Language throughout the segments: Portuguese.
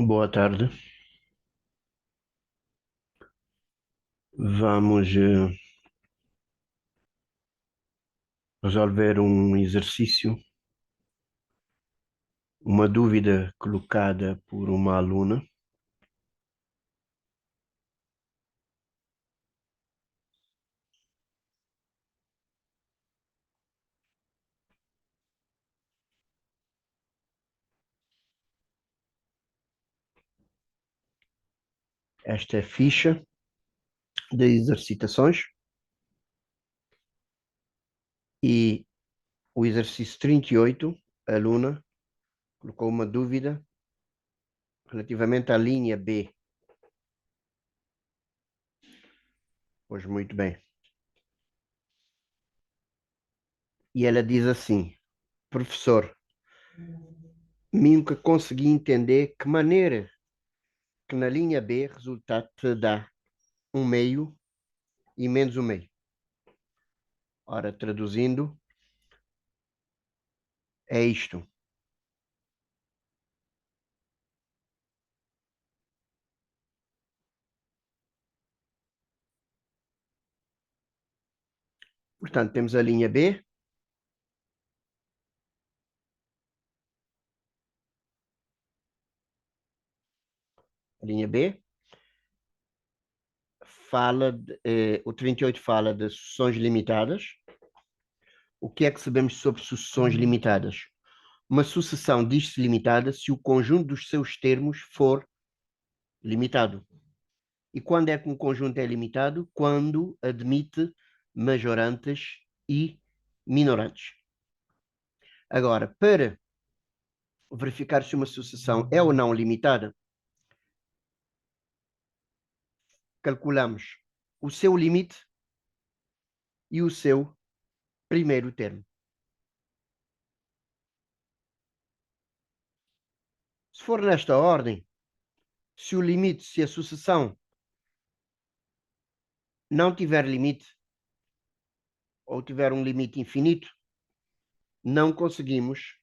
Boa tarde. Vamos resolver um exercício, uma dúvida colocada por uma aluna. Esta é a ficha de exercitações e o exercício 38, a aluna colocou uma dúvida relativamente à linha B. Pois muito bem. E ela diz assim: professor, nunca consegui entender que maneira que na linha B resultado te dá um meio e menos um meio. Ora, traduzindo, é isto. Portanto, temos a linha B. A linha B o 38 fala de sucessões limitadas. O que é que sabemos sobre sucessões limitadas? Uma sucessão diz-se limitada se o conjunto dos seus termos for limitado. E quando é que um conjunto é limitado? Quando admite majorantes e minorantes. Agora, para verificar se uma sucessão é ou não limitada, calculamos o seu limite e o seu primeiro termo. Se for nesta ordem, se o limite, se a sucessão não tiver limite, ou tiver um limite infinito, não conseguimos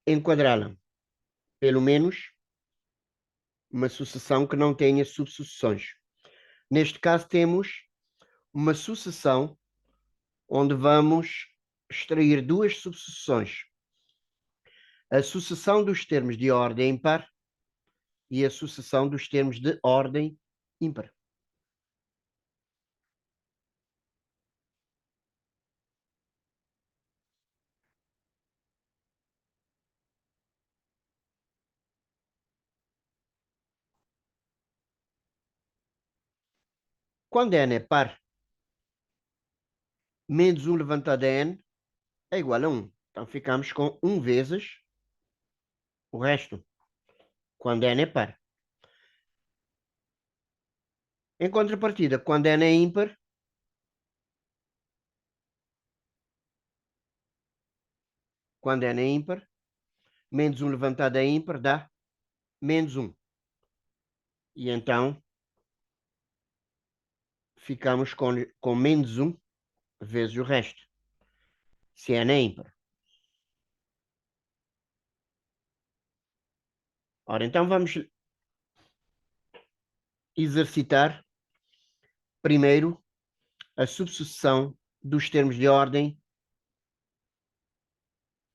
enquadrá-la. Pelo menos uma sucessão que não tenha subsucessões. Neste caso, temos uma sucessão onde vamos extrair duas subsucessões. A sucessão dos termos de ordem ímpar e a sucessão dos termos de ordem ímpar. Quando n é par, menos 1 levantado a n é igual a 1. Então ficamos com 1 vezes o resto, quando n é par. Em contrapartida, quando n é ímpar, menos 1 levantado a ímpar dá menos 1. E então ficamos com menos 1 vezes o resto, se n é ímpar. Ora, então vamos exercitar primeiro a subsucessão dos termos de ordem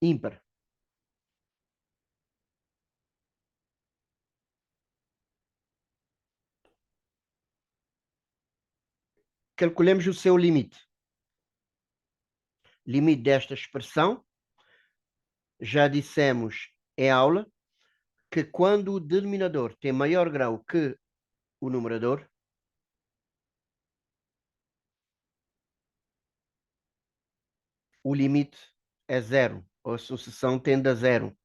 ímpar. Calculemos o seu limite. Limite desta expressão, já dissemos em aula, que quando o denominador tem maior grau que o numerador, o limite é zero, ou a sucessão tende a zero.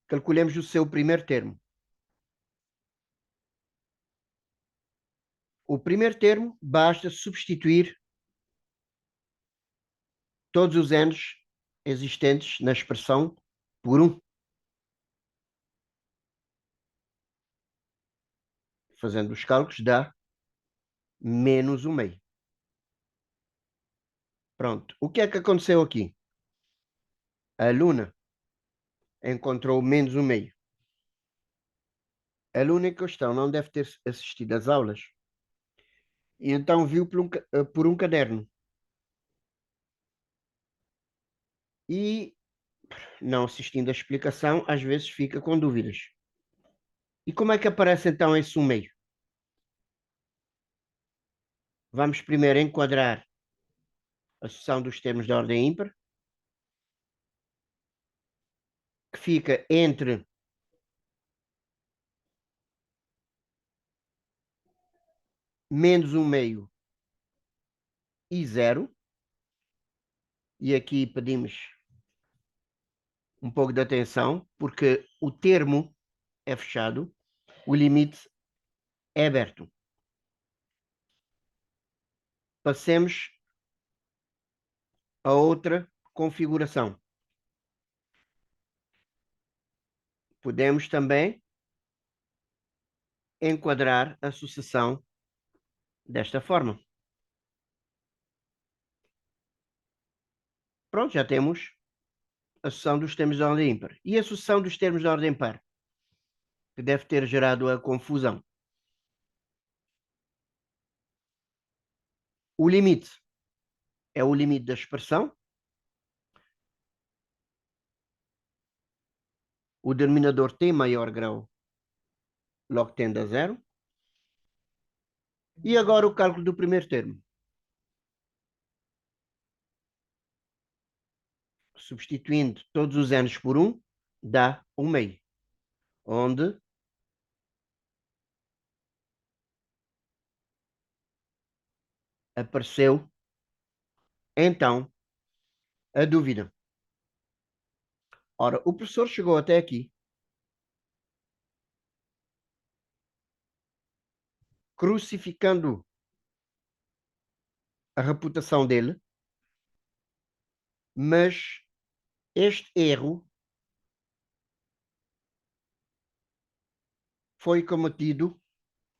Calculemos o seu primeiro termo. O primeiro termo basta substituir todos os n's existentes na expressão por 1. fazendo os cálculos, dá menos 1/2. Pronto. O que é que aconteceu aqui? A aluna encontrou menos 1/2. A aluna em questão não deve ter assistido às aulas e então viu por um caderno. E, não assistindo à explicação, às vezes fica com dúvidas. E como é que aparece então esse 1/2? Vamos primeiro enquadrar a sucessão dos termos de ordem ímpar, que fica entre menos 1/2 e 0. E aqui pedimos um pouco de atenção, porque o termo é fechado, o limite é aberto. Passemos a outra configuração. Podemos também enquadrar a sucessão desta forma. Pronto, já temos a sucessão dos termos de ordem ímpar. E a sucessão dos termos de ordem par, que deve ter gerado a confusão. O limite é o limite da expressão. O denominador tem maior grau, logo tende a 0. E agora o cálculo do primeiro termo. Substituindo todos os n por 1, dá 1/2. Onde apareceu, então, a dúvida. Ora, o professor chegou até aqui, crucificando a reputação dele, mas este erro foi cometido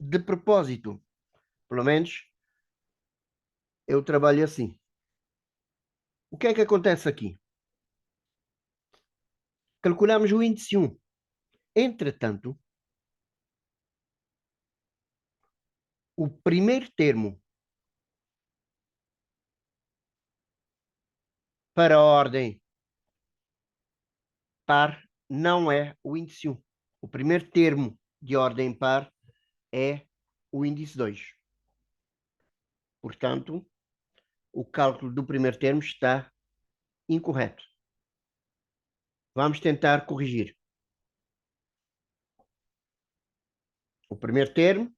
de propósito. Pelo menos eu trabalho assim. O que é que acontece aqui? Calculamos o índice 1. Entretanto, o primeiro termo para a ordem par não é o índice 1. O primeiro termo de ordem par é o índice 2. Portanto, o cálculo do primeiro termo está incorreto. Vamos tentar corrigir. O primeiro termo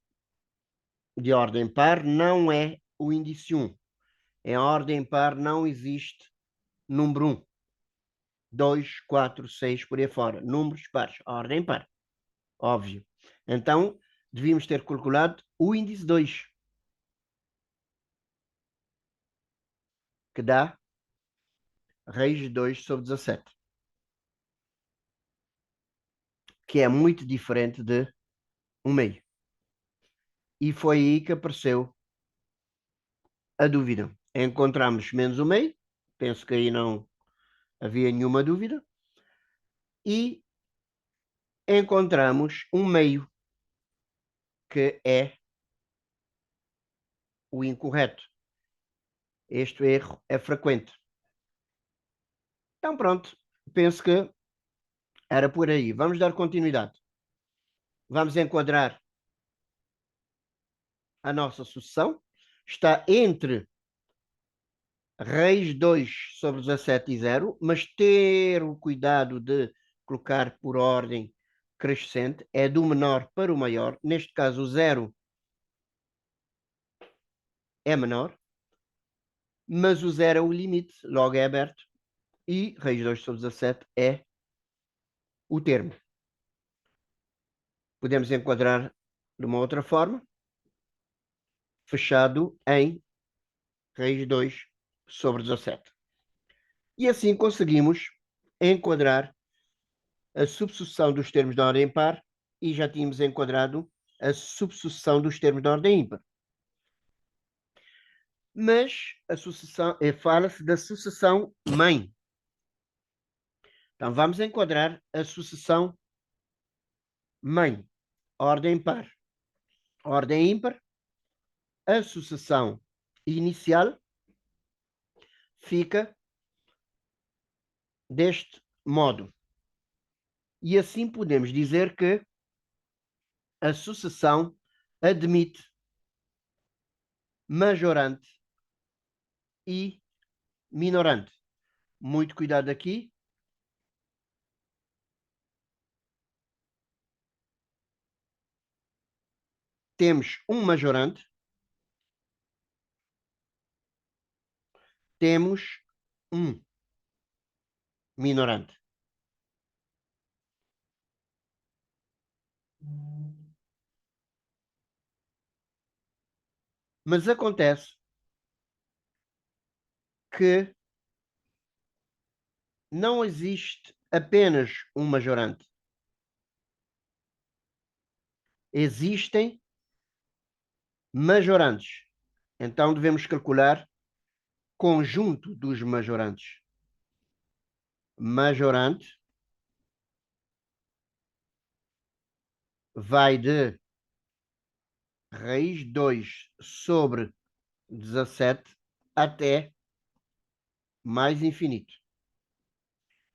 de ordem par não é o índice 1. Em ordem par não existe número 1. 2, 4, 6, por aí fora. Números pares. Ordem par. Óbvio. Então, devíamos ter calculado o índice 2, que dá raiz de 2 sobre 17. Que é muito diferente de 1/2. E foi aí que apareceu a dúvida. Encontramos menos 1/2. Penso que aí não havia nenhuma dúvida. E encontramos 1/2, que é o incorreto. Este erro é frequente. Então pronto, penso que era por aí. Vamos dar continuidade. Vamos enquadrar a nossa sucessão. Está entre raiz 2 sobre 17 e 0, mas ter o cuidado de colocar por ordem crescente, é do menor para o maior. Neste caso, o 0 é menor, mas o 0 é o limite, logo é aberto, e raiz 2 sobre 17 é o termo. Podemos enquadrar de uma outra forma, fechado em raiz 2 sobre 17. E assim conseguimos enquadrar a subsucessão dos termos da ordem par e já tínhamos enquadrado a subsucessão dos termos de ordem ímpar. Mas a sucessão, fala-se da sucessão mãe. Então vamos enquadrar a sucessão mãe, ordem par. Ordem ímpar, a sucessão inicial fica deste modo. E assim podemos dizer que a sucessão admite majorante e minorante. Muito cuidado aqui. Temos um majorante, temos um minorante. Mas acontece que não existe apenas um majorante. Existem majorantes. Então devemos calcular conjunto dos majorantes. Majorante vai de raiz 2 sobre 17 até mais infinito.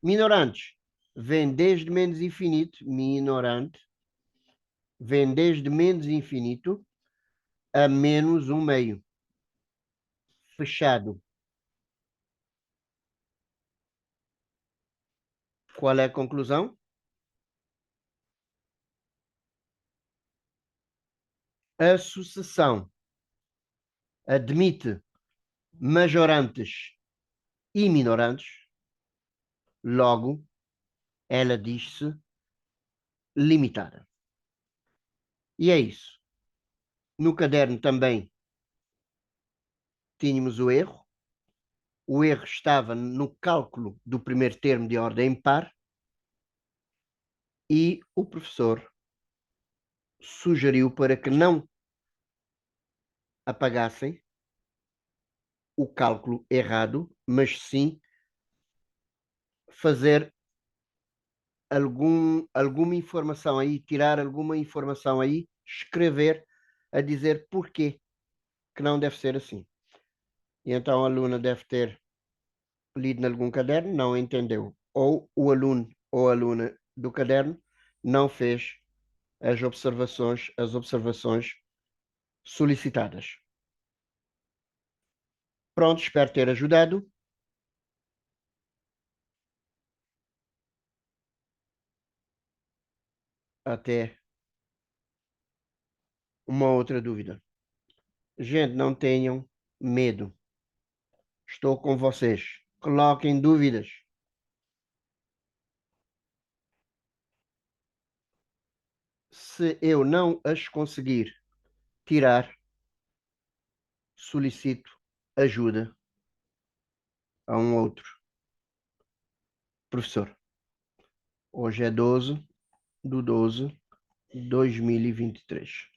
Minorantes vem desde menos infinito, minorante, vem desde menos infinito a menos um meio. Fechado. Qual é a conclusão? A sucessão admite majorantes e minorantes, logo, ela diz-se limitada. E é isso. No caderno também tínhamos o erro. O erro estava no cálculo do primeiro termo de ordem par e o professor sugeriu para que não apagassem o cálculo errado, mas sim fazer alguma informação aí, tirar alguma informação aí, escrever a dizer porquê que não deve ser assim. E então a aluna deve ter lido em algum caderno, não entendeu. Ou o aluno ou a aluna do caderno não fez as observações solicitadas. Pronto, espero ter ajudado. Até uma outra dúvida. Gente, não tenham medo. Estou com vocês. Coloquem dúvidas. Se eu não as conseguir tirar, solicito ajuda a um outro professor. Hoje é 12/12/2023.